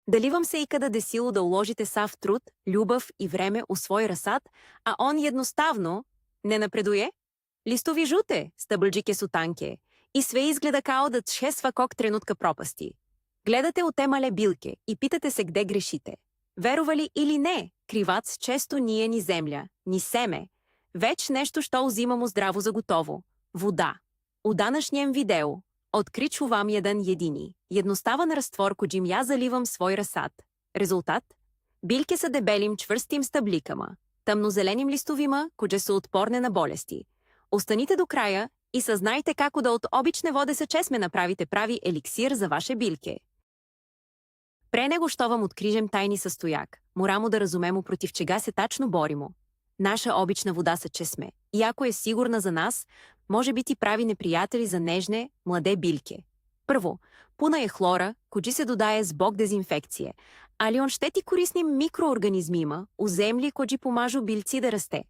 Daливам се и kada desilo da uložite sav trud, ljubav i vreme u svoj rasad, a on jednostavno ne napreduje? Listovi žute, stъбълджike su tanke, и sve izgleda kao da će svakog trenutka propasti. Гледате у те мале билke и питате се gde грешите. Верували или не, кривац често nije ni земля, ni seme, već нещо, що uzimamo здраво за готово – вода. У današnjem videu откричу вам jedan jedini, jednostavan разтвор, коджим я заливам свой разсад. Резултат? Бильке са дебелим, чвърстим стъбликама, тъмнозеленим листовима, кодже са отпорне на болести. Останите до края и съзнайте како да от обичне воде sa česme направите прави еликсир за ваше бильке. Pre nego što vam открижем tajni състояк, морамо да разумемо против чега се тачно боримо. Наша обична вода sa česme, и ако е сигурна за нас, може biti прави неприятели за нежне, младе бильке. Първо, пуна е хлора, коджи се доdaje zbog дезинфекcije, ali on šteti korisnim mikroorganizmima u zemlji коджи помажу бильци да расте.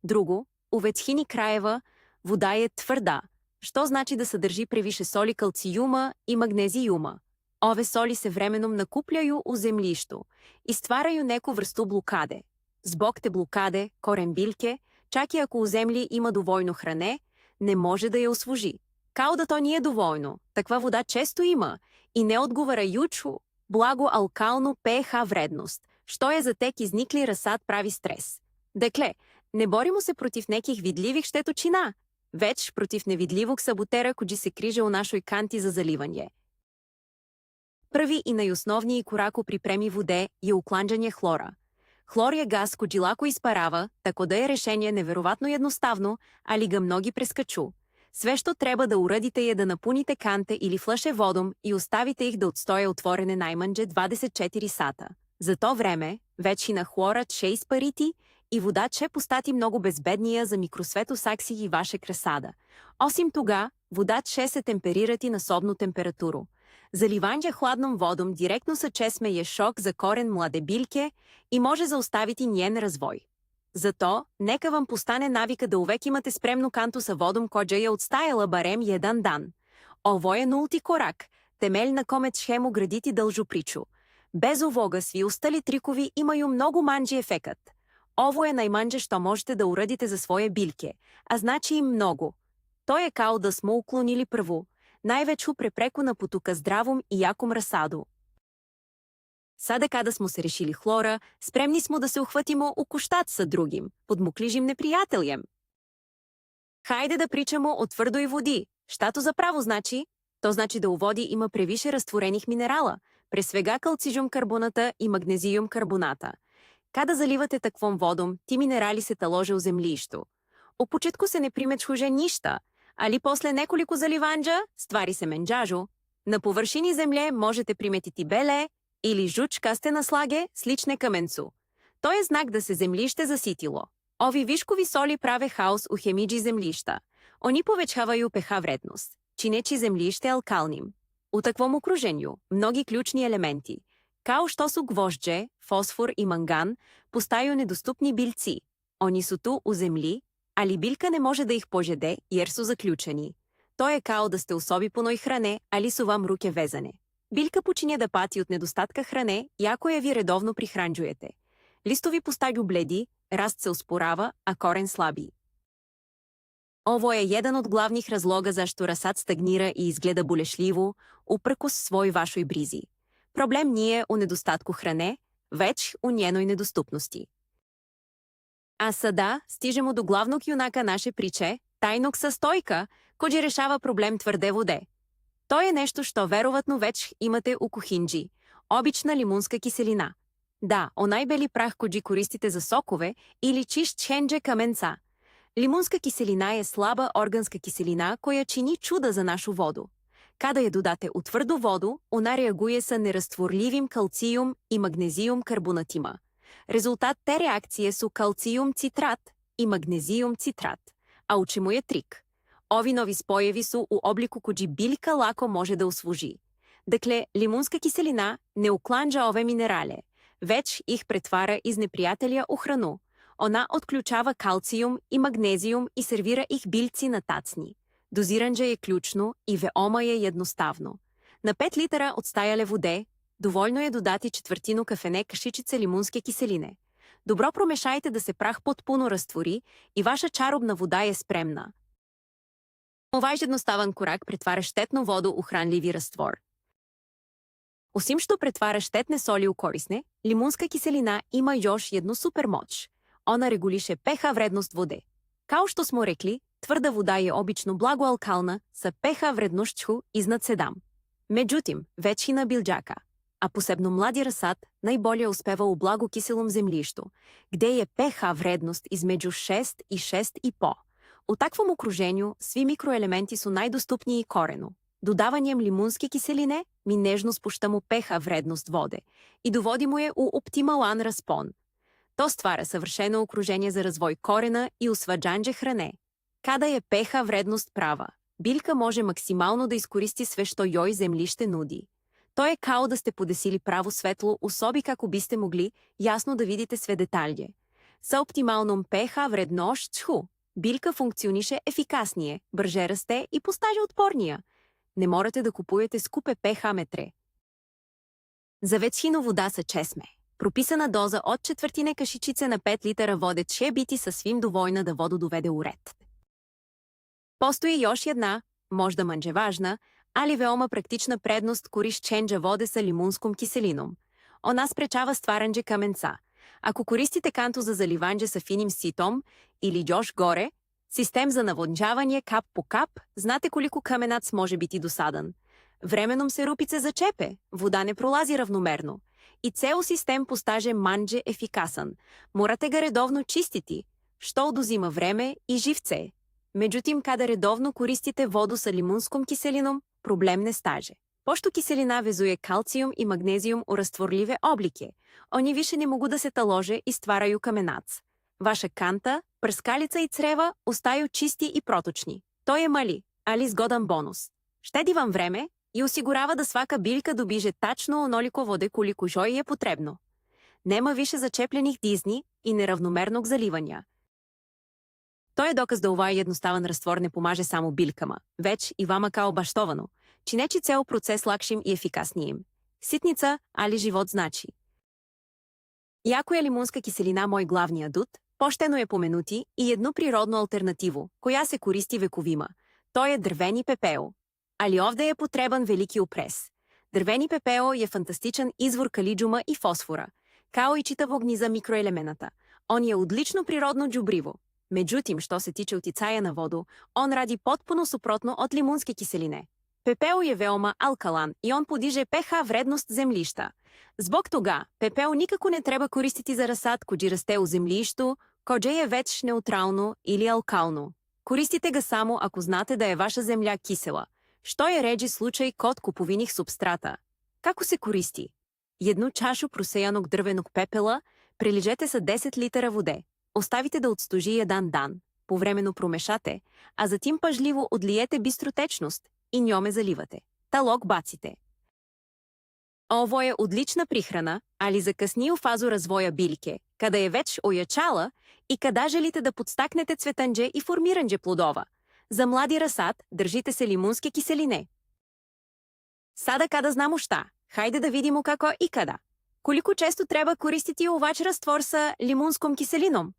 Друго, у ветхини краева вода е твърда, що значи да съдържи превише соли калциюма и магнезиюма. Ове соли се временом накупляju у землищу и стварaju неко vrstu блокаде. Zbog te blokade, корен бильке, čak и ако у землji има доволно хране, не може да я освожи. Као да то nije доволно, таква вода често има и не отговаряючу благо алкално pH вредност, що е за тек изникли разсад прави стрес. Декле, не боримо се против неких видливих щеточина, več против невидливog саботера, коджи се крije у našoj kanti za zalivanje. Prvi i najosnovniji korak u pripremi vode je uklanjanje hlora. Хлор е газ, коджи лако изпарава, тако да е решение невероятно jednostavno, али ga mnogi прескачу. Sve što treba da uradite je da napunite kante ili flaše vodom i ostavite ih da odstoje otvorene najmanje 24 sata. За то време, većina hlora će ispariti и вода će postati mnogo bezbednija za mikrosvetosаksi и вашeg разсада. Osim toga, вода će se temperirati na sobnu temperaturu. Заливanje hladnom vodom direktno sa česme je šok za корен mlade biljke и може zaustaviti njen razvoj. Zato, neka vam postane navika da uvek imate spremnu kantu sa vodom kođa je odstajala barem jedan dan. Ovo je nulti korak, temelj na kome ćemo graditi dълžu priču. Bez ovoga svi ostali trikovi imaju mnogo manji efekat. Ovo je najmanje što možete da uradite za svoje biljke, a znači im mnogo. To je kao da smo uklonili prvu, najveću prepreku na putu ka zdravom i jakom rasadu. Sada kada smo se rešili hlora, spremni smo da se uhvatimo u koštac sa drugim, podmukližim neprijateljem. Hajde da pričamo o tvrdoj vodi. Šta to zapravo znači? To znači da u vodi ima previše rastvorenih minerala, pre svega kalcijum karbonata i magnezijum karbonata. Kada zaливате takvom vodom, ti minerali se talože u zemljištu. U početku se ne primećuje ništa, ali posle nekoliko zaливanja stvari se menđažu. Na površini zemlje možete primetiti bele ili žučkaste naslage slične kamencu. To je znak da se zemljište zasitilo. Ovi viškovi soli prave haos u hemidži zemljišta. Oni povećavaju pH vrednost, čineći zemljište alkalnim. U takvom okruženju mnogi ključni elementi, kao što su gvožđe, fosfor i mangan, postaju nedostupni biljci. Oni su tu u zemlji, ali biljka ne može da ih požede jer su zaključeni. To je kao da ste u sobi punoj hrane, ali su vam ruke vezane. Biljka počinje da pati od nedostatka hrane, iako je vi redovno prihranđujete. Listovi postaju bledi, rast se usporava, a koren slabi. Ovo je jedan od glavnih razloga zašto rasad stagnira i izgleda bolešljivo, uprkos svoj vašoj brizi. Problem nije u nedostatku hrane, već u njenoj nedostupnosti. A sada stižemo do glavnog junaka naše priče, tajnog sastojka, koji rešava problem tvrde vode. To je nešto što verovatno već imate u kuhinđi, obična limunska kiselina. Da, onaj beli prah koji koristite za sokove ili čišćenje kamenca. Limunska kiselina je slaba organska kiselina koja čini čuda za našu vodu. Kada je dodate u tvrdu vodu, ona reaguje sa nerastvorljivim kalcijum i magnezijum karbonatima. Rezultat te reakcije su kalcijum citrat i magnezijum citrat. A u čemu je trik? Ovi novi spojevi su u obliku koji biljka lako može da usvoži. Dakle, limunska kiselina ne uklanđa ove minerale, već ih pretvara iz neprijatelja u hranu. Ona otključava kalcijum i magnezijum i servira ih biljci na tacni. Doziranje je ključno i veoma je jednostavno. Na 5 litara odstajale vode Доволно е додати четвъртину кафене кашичица лимунske киселине. Добро промешайте да се прах потpuno разтвори и ваша чаробна вода е спремна. Ovaj jednostavan korak pretvara štetnu vodu u hranljivi rastvor. Osim što pretvara štetne soli u korisne, limunska kiselina ima još jednu super moć. Ona reguliše pH vrednost vode. Kao što smo rekli, tvrda voda je obično blagoalkalna sa pH vrednošću iznad 7. Međutim, većina bilđaka, a posebno mladi rasad, najbolje uspeva u blagokиселom zemljištu, gde je pH vrednost između 6 i 6,5. U takvom okruženju svi mikroelementi su najdostupniji korenu. Dodavanjem limunske kiseline mi nežno spuštamo pH vrednost vode i dovodimo je u optimalan raspon. To stvara savršeno okruženje za razvoj korena i usvađanđe hrane. Kada je pH vrednost prava, biljka može maksimalno da iskoristi sve što joj zemljište nudi. To je kao da ste podesili pravo svetlo u sobi kako biste mogli jasno da vidite sve detalje. Sa optimalnom pH vrednošću biljka funkcioniše efikasnije, brže raste i postaje otpornija. Ne morate da kupujete skupe pH metre. За većinu voda sa česme, propisana doza od četvrtine kašičice na 5 litara vode će biti sasvim dovoljna da vodu dovede u red. Postoji još jedna, možda manje važna, ali veoma praktična prednost korišćenja vode sa limunskom kiselinom. Ona sprečava stvaranje kamenca. Ako koristite kantu za zalivanje sa finim sitom ili još gore, sistem za navodnjavanje kap po kap, znate koliko kamenac može biti dosadan. Vremenom se rupice začepe, voda ne prolazi ravnomerno i ceo sistem postaje manje efikasan. Morate ga redovno čistiti, što oduzima vreme i živce. Međutim, kada redovno koristite vodu sa limunskom kiselinom, problem ne staže. Pošto kiselina vezuje kalcijum i magnezijum u rastvorljive oblike, oni više ne mogu da se talože i stvaraju kamenac. Vaša kanта, prskalica i creва ostaju čisti i protočni. To je mali, ali zgodan bonus. Štedi vam vreme i osigurava da svaka biljka dobiže tačno onoliko vode koliko joj je potrebno. Nema više začepljenih dizni i neravnomernog zalivanja. To je dokaz da ovaj jednostavan rastvor ne pomaže samo biljkama, već i vama kao baštovanu, čineći ceo proces lakšim i efikasnijim. Sitnica, ali život znači. Iako je limunska kiselina moj glavni adut, pošteno je pomenuti i jednu prirodnu alternativu, koja se koristi vekovima. To je drveni pepeo. Ali ovde je potreban veliki oprez. Drveni pepeo je fantastičan izvor kaliđuma i fosfora, kao i čitavog niza mikroelemenata. On je odlično prirodno đubrivo. Međutim, što se tiče uticaja na vodu, on radi potpuno suprotno od limunske kiseline. Pepeo je veoma alkalan i on podiže pH vrednost zemljišta. Zbog toga, pepeo nikako ne treba koristiti za rasad koji raste u zemljištu, koje je već neutralno ili alkalno. Koristite ga samo ako znate da je vaša zemlja kisela, što je ređi slučaj kod kupovinih substrata. Kako se koristi? Jednu čašu prosejanog drvenog pepela preližete sa 10 litara vode. Ostavite da odstoži jedan dan, povremeno promešate, a zatim pažljivo odlijete bistru tečnost i njome zaливате. Talog bacite. Ovo je odlična prihrana, ali za kasniju fazu razvoja biljke, kada je već ojačala i kada želite da podstaknete cvetanđe i formiranđe plodova. Za mladi rasad držite se limunske kiseline. Sada kada znamo šta, hajde da vidimo kako i kada. Koliko često treba koristiti ovač rastvor sa limunskom kiselinom?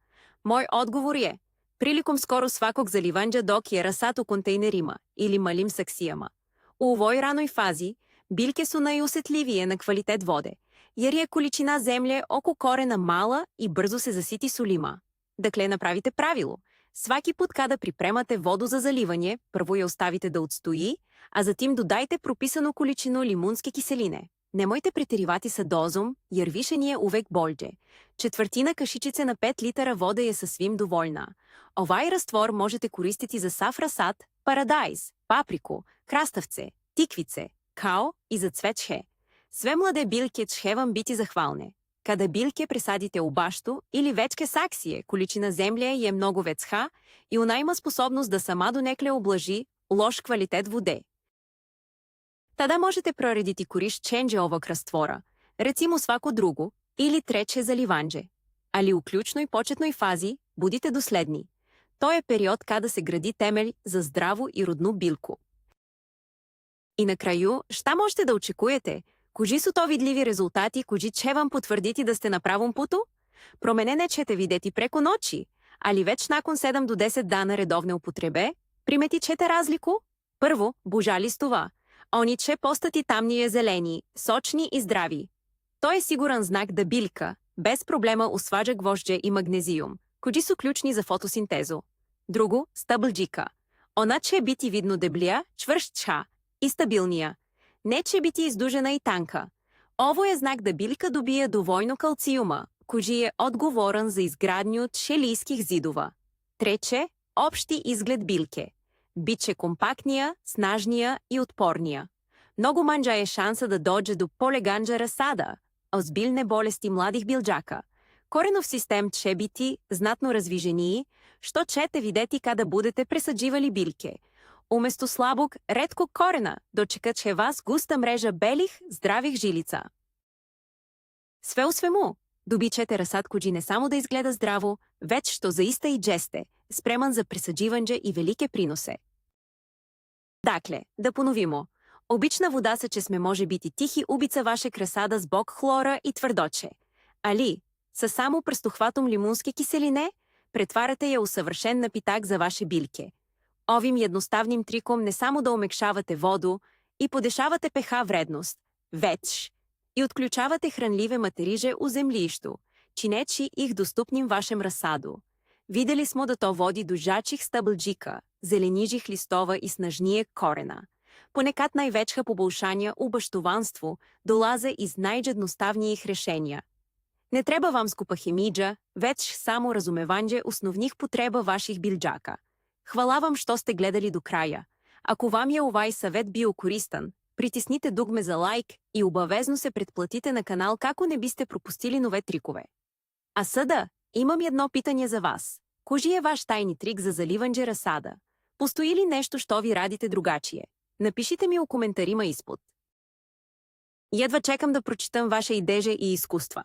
Moj odgovor je, prilikom skoro svakog zalivanja dok je rasad u kontejnerima ili malim saksijama. U ovoj ranoj fazi biljke su najosetljivije na kvalitet vode, jer je količina zemlje oko korena mala i brzo se zasiti solima. Dakle, napravite pravilo. Svaki put kada pripremate vodu za zalivanje, prvo je ostavite da odstoji, a zatim dodajte propisanu količinu limunske kiseline. Nemojte preterivati sa dozom, jer više nije uvek bolje. Četvrtina kašičice na 5 litara vode je sasvim dovoljna. Ovaj rastvor možete koristiti za sav rasad, paradajz, papriku, krastavce, tikvice, kao i za cveće. Sve mlade biljke će vam biti zahvalne. Kada biljke presadite u baštu ili večke saksije, količina zemlje je mnogo veća i ona ima sposobnost da sama donekle ublaži loš kvalitet vode. Tada možete prorediti korišćenje ovog rastvora, recimo svako drugo ili treće zalivanje. Ali u ključnoj početnoj fazi budite dosledni. To je period kada se gradi temelj za zdravu i rodnu biljku. I na kraju, šta možete da očekujete? Кожи са то видливи резултати, кожи че вам потвърдити да сте на правом путу? Променене чете видети преко ночи, али веч након 7 до 10 дана редовне употребе, примети чете разлику? Първо, божали с това. Они че постати тамни е зелени, сочни и здрави. Той е сигурен знак да билка, без проблема усваджа гвоздже и магнезиум, кои са ключни за фотосинтезу. Друго, стъбълджика. Она че бити видно деблия, чвърща и стабилния. Не че бити издужена и танка. Ово е знак да билка добия довойно калциума, кои е отговорен за изградни от шелийских зидова. Трече, общи изглед билке. Биче компактния, снажния и отпорния. Много манджа е шанса да дойде до полеганджа разсада, озбилне болести младих билджака. Коренов систем че бити знатно развижении, що чете видети када будете пресадживали билке. Уместо слабок, редко корена, дочека че вас густа мрежа белих, здравих жилица. Све освему, добичете разсад коджи не само да изгледа здраво, веч що заиста и джесте, спреман за пресадживанже и велике приносе. Дакле, да поновимо. Обична вода са, че сме може бити тихи убица ваше красада с бок хлора и твърдоче. Али, са само пръстохватом лимунски киселине, претваряте я усъвършен напитак за ваше билке. Овим едноставним триком не само да омекшавате воду и подешавате пеха вредност, веч, и отключавате хранливе материже у землищу, чинечи их доступним вашем разсаду. Видели смо да то води до жачих стъбълджика, зеленижих листова и снажние корена. Понекад най-вечха побълшания у баштованство долазе из най-джедноставниих решения. Не треба вам скупа хемиджа, веч само разумеванже основних потреба ваших билджака. Хвала вам, що сте гледали до края. Ако вам е овай съвет бил користан, притисните дугме за лайк и обавезно се предплатите на канал, како не бисте пропустили нове трикове. А съда, имам едно питание за вас. Кожи е ваш тайни трик за заливанже разсада? Постои ли нещо, що ви радите другачие? Напишите ми у коментарима изпод. Едва чекам да прочитам ваше идеже и изкуства.